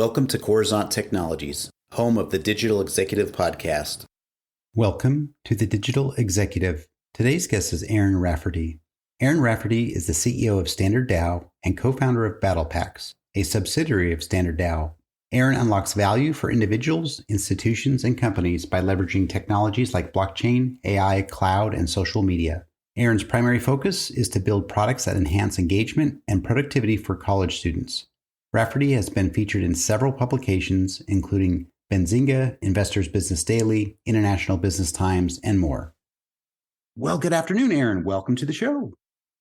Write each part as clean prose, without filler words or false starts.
Welcome to Coruzant Technologies, home of the Digital Executive Podcast. Welcome to the Digital Executive. Today's guest is Aaron Rafferty. Aaron Rafferty is the CEO of StandardDAO and co-founder of BattlePACs, a subsidiary of StandardDAO. Aaron unlocks value for individuals, institutions, and companies by leveraging technologies like blockchain, AI, cloud, and social media. Aaron's primary focus is to build products that enhance engagement and productivity for college students. Rafferty has been featured in several publications, including Benzinga, Investors Business Daily, International Business Times, and more. Well, good afternoon, Aaron. Welcome to the show.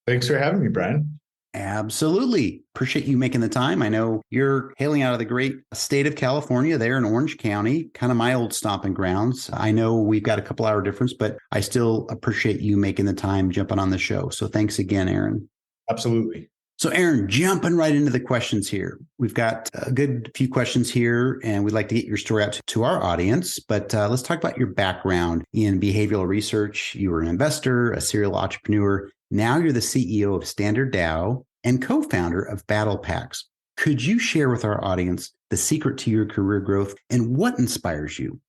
Thanks for having me, Brian. Absolutely. Appreciate you making the time. I know you're hailing out of the great state of California there in Orange County, kind of my old stomping grounds. I know we've got a couple hour difference, but I still appreciate you making the time, jumping on the show. So thanks again, Aaron. Absolutely. So Aaron, jumping right into the questions here. We've got a good few questions here, and we'd like to get your story out to our audience. But let's talk about your background in behavioral research. You were an investor, a serial entrepreneur. Now you're the CEO of StandardDAO and co-founder of BattlePACs. Could you share with our audience the secret to your career growth and what inspires you?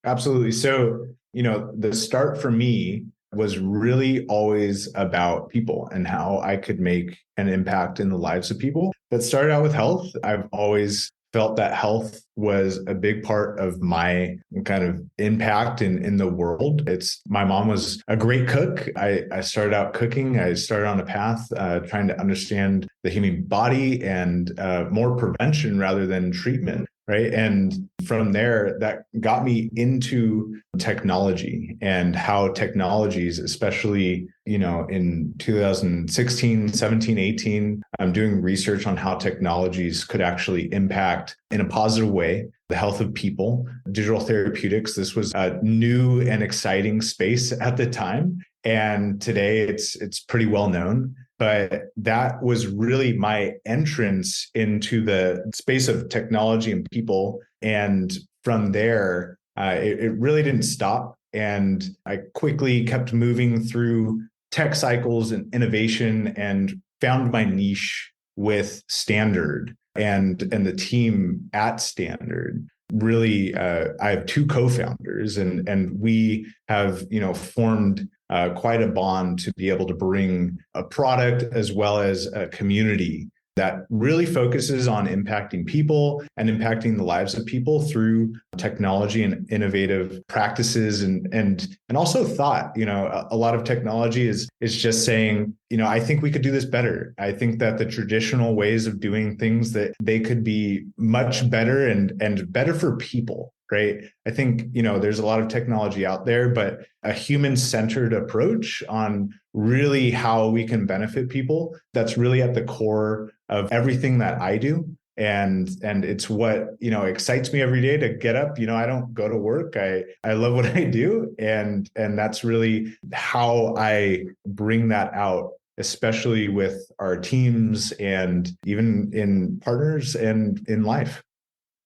Absolutely. So, the start for me was really always about people and how I could make an impact in the lives of people. That started out with health. I've always felt that health was a big part of my kind of impact in the world. My mom was a great cook. I started out cooking. I started on a path trying to understand the human body and more prevention rather than treatment. Right. And from there, that got me into technology and how technologies, especially, in 2016, 17, 18, I'm doing research on how technologies could actually impact in a positive way the health of people. Digital therapeutics, this was a new and exciting space at the time. And today it's pretty well known. But that was really my entrance into the space of technology and people. And from there, it really didn't stop. And I quickly kept moving through tech cycles and innovation and found my niche with Standard and the team at Standard. Really, I have two co-founders and we have, formed quite a bond to be able to bring a product as well as a community that really focuses on impacting people and impacting the lives of people through technology and innovative practices and also thought. A lot of technology is just saying, I think we could do this better. I think that the traditional ways of doing things, that they could be much better and better for people. Right. I think, there's a lot of technology out there, but a human-centered approach on really how we can benefit people, that's really at the core of everything that I do. And it's what, excites me every day to get up. I don't go to work. I love what I do. And that's really how I bring that out, especially with our teams and even in partners and in life.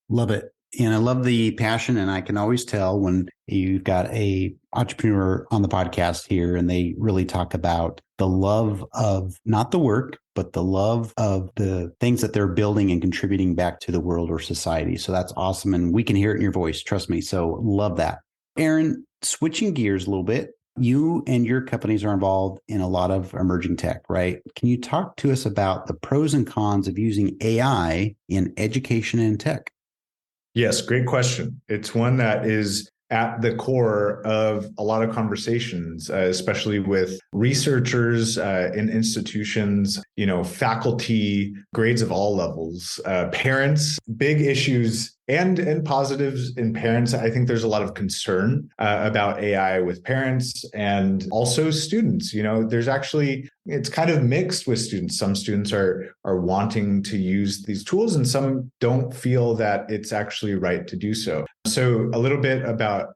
Love it. And I love the passion, and I can always tell when you've got a entrepreneur on the podcast here and they really talk about the love of not the work, but the love of the things that they're building and contributing back to the world or society. So that's awesome. And we can hear it in your voice. Trust me. So love that. Aaron, switching gears a little bit, you and your companies are involved in a lot of emerging tech, right? Can you talk to us about the pros and cons of using AI in education and tech? Yes, great question. It's one that is at the core of a lot of conversations, especially with researchers in institutions, faculty, grades of all levels, parents, big issues and positives in parents. I think there's a lot of concern about AI with parents and also students. It's kind of mixed with students. Some students are wanting to use these tools and some don't feel that it's actually right to do so. So a little bit about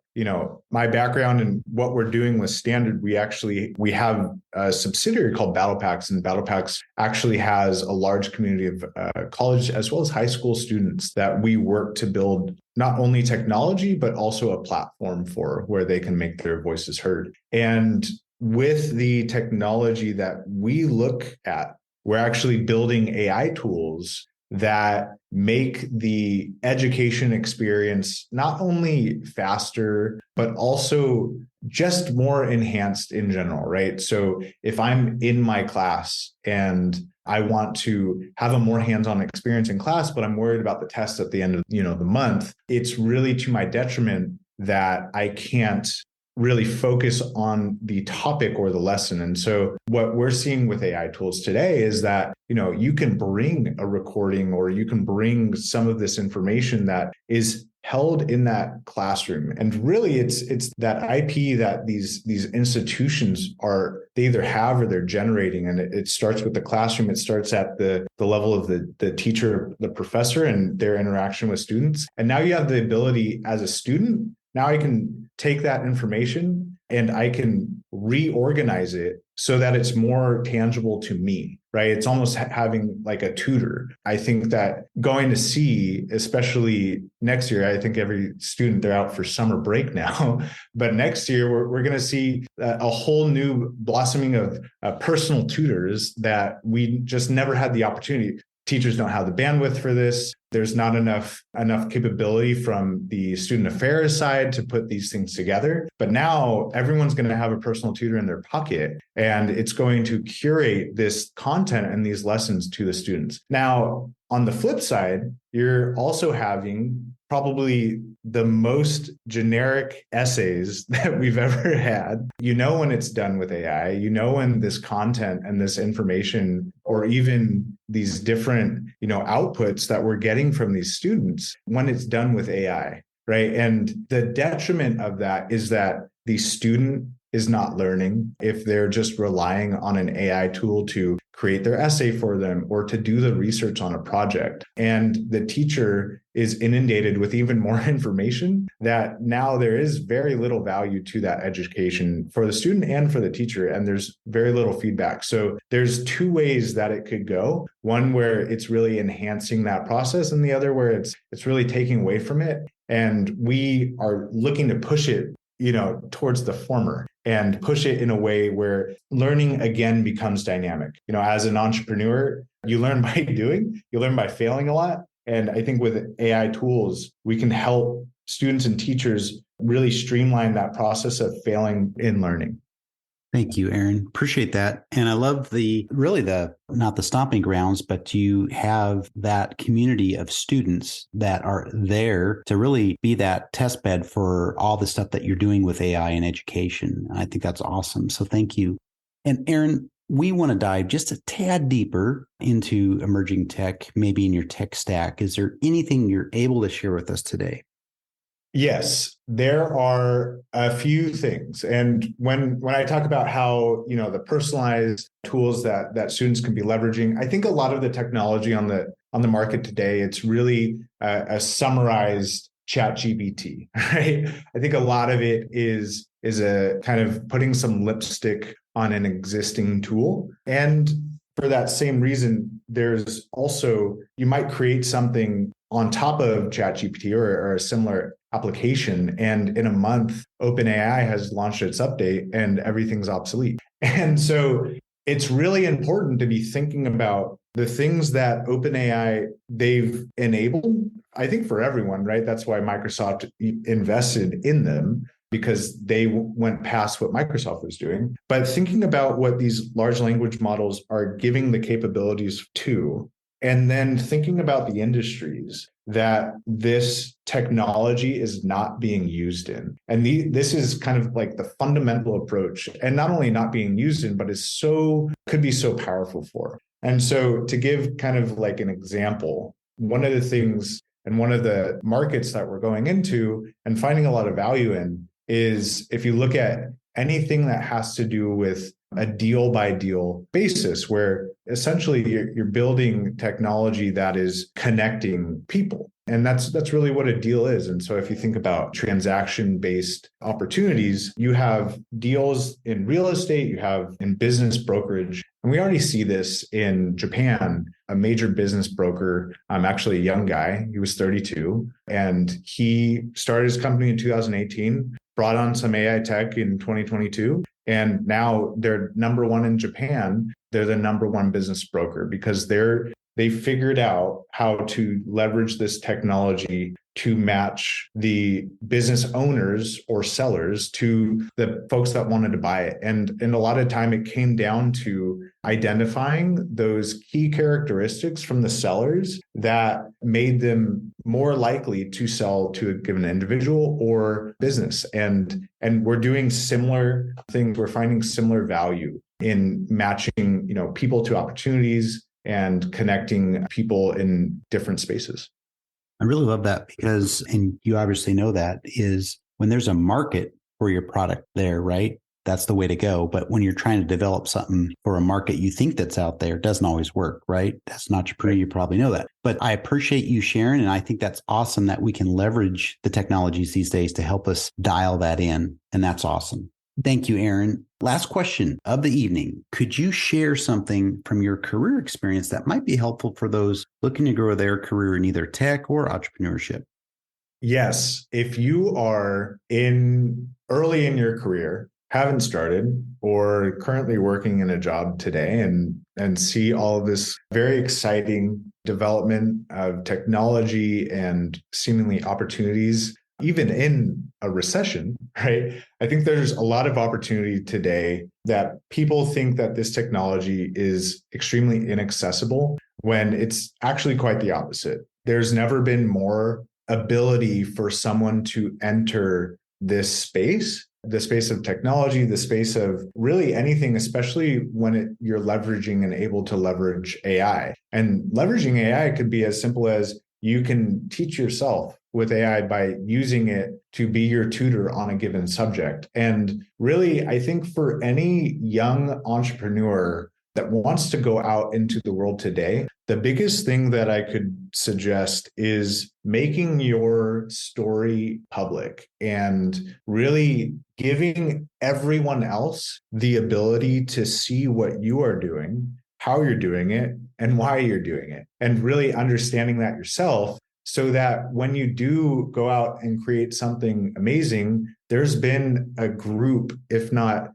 my background and what we're doing with Standard. We have a subsidiary called BattlePACs, and BattlePACs actually has a large community of college as well as high school students that we work to build not only technology, but also a platform for where they can make their voices heard. And with the technology that we look at, we're actually building AI tools that make the education experience not only faster, but also just more enhanced in general, right? So if I'm in my class and I want to have a more hands-on experience in class, but I'm worried about the test at the end of, the month, it's really to my detriment that I can't really focus on the topic or the lesson. And so what we're seeing with AI tools today is that, you can bring a recording or you can bring some of this information that is held in that classroom. And really it's that IP that these institutions they either have or they're generating. And it starts with the classroom. It starts at the level of the teacher, the professor, and their interaction with students. And now you have the ability as a student, now I can take that information and I can reorganize it so that it's more tangible to me, right? It's almost having like a tutor. I think that going to see, especially next year, I think every student, they're out for summer break now, but next year we're going to see a whole new blossoming of personal tutors that we just never had the opportunity. Teachers don't have the bandwidth for this. There's not enough capability from the student affairs side to put these things together. But now everyone's going to have a personal tutor in their pocket, and it's going to curate this content and these lessons to the students. Now, on the flip side, you're also having probably the most generic essays that we've ever had. When it's done with AI, when this content and this information, or even these different, outputs that we're getting from these students, when it's done with AI, right? And the detriment of that is that the student is not learning if they're just relying on an AI tool to create their essay for them or to do the research on a project. And the teacher is inundated with even more information that now there is very little value to that education for the student and for the teacher. And there's very little feedback. So there's two ways that it could go. One where it's really enhancing that process, and the other where it's really taking away from it. And we are looking to push it towards the former and push it in a way where learning again becomes dynamic. As an entrepreneur, you learn by doing, you learn by failing a lot. And I think with AI tools, we can help students and teachers really streamline that process of failing in learning. Thank you, Aaron. Appreciate that. And I love not the stomping grounds, but you have that community of students that are there to really be that test bed for all the stuff that you're doing with AI and education. I think that's awesome. So thank you. And Aaron, we want to dive just a tad deeper into emerging tech, maybe in your tech stack. Is there anything you're able to share with us today? Yes, there are a few things. And when I talk about how, the personalized tools that students can be leveraging, I think a lot of the technology on the market today, it's really a summarized ChatGPT, right? I think a lot of it is a kind of putting some lipstick on an existing tool. And for that same reason, there's also, you might create something on top of ChatGPT or a similar application, and in a month, OpenAI has launched its update and everything's obsolete. And so it's really important to be thinking about the things that OpenAI, they've enabled, I think for everyone, right? That's why Microsoft invested in them, because they went past what Microsoft was doing. But thinking about what these large language models are giving the capabilities to, and then thinking about the industries that this technology is not being used in. And this is kind of like the fundamental approach, and not only not being used in, but could be so powerful for. And so to give kind of like an example, one of the things and one of the markets that we're going into and finding a lot of value in is if you look at anything that has to do with a deal by deal basis, where essentially you're building technology that is connecting people. And that's really what a deal is. And so if you think about transaction-based opportunities, you have deals in real estate, you have in business brokerage. And we already see this in Japan. A major business broker, actually a young guy, he was 32, and he started his company in 2018, brought on some AI tech in 2022. And now they're number one in Japan. They're the number one business broker because they they figured out how to leverage this technology to match the business owners or sellers to the folks that wanted to buy it. And a lot of time it came down to identifying those key characteristics from the sellers that made them more likely to sell to a given individual or business. And we're doing similar things. We're finding similar value in matching, people to opportunities and connecting people in different spaces. I really love that because, and you obviously know that, is when there's a market for your product there, right? That's the way to go. But when you're trying to develop something for a market you think that's out there, it doesn't always work, right? As an entrepreneur, you probably know that. But I appreciate you sharing. And I think that's awesome that we can leverage the technologies these days to help us dial that in. And that's awesome. Thank you, Aaron. Last question of the evening. Could you share something from your career experience that might be helpful for those looking to grow their career in either tech or entrepreneurship? Yes. If you are early in your career, haven't started, or currently working in a job today and see all of this very exciting development of technology and seemingly opportunities, even in a recession, right? I think there's a lot of opportunity today that people think that this technology is extremely inaccessible when it's actually quite the opposite. There's never been more ability for someone to enter this space, the space of technology, the space of really anything, especially when you're leveraging and able to leverage AI. And leveraging AI could be as simple as you can teach yourself with AI by using it to be your tutor on a given subject. And really, I think for any young entrepreneur that wants to go out into the world today, the biggest thing that I could suggest is making your story public and really giving everyone else the ability to see what you are doing, how you're doing it, and why you're doing it, and really understanding that yourself, so that when you do go out and create something amazing, there's been a group, if not,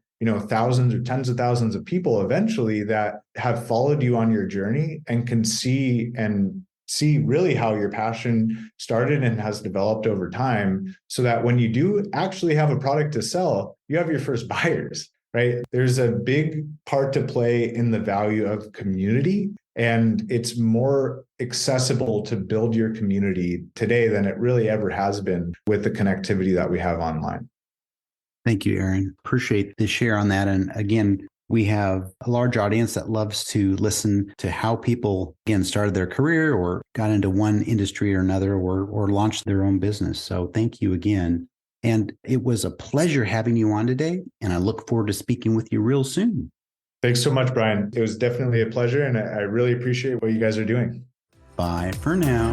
thousands or tens of thousands of people eventually that have followed you on your journey and can see really how your passion started and has developed over time, so that when you do actually have a product to sell, you have your first buyers, right? There's a big part to play in the value of community. And it's more accessible to build your community today than it really ever has been with the connectivity that we have online. Thank you, Aaron. Appreciate the share on that. And again, we have a large audience that loves to listen to how people, again, started their career or got into one industry or another or launched their own business. So thank you again. And it was a pleasure having you on today. And I look forward to speaking with you real soon. Thanks so much, Brian. It was definitely a pleasure, and I really appreciate what you guys are doing. Bye for now.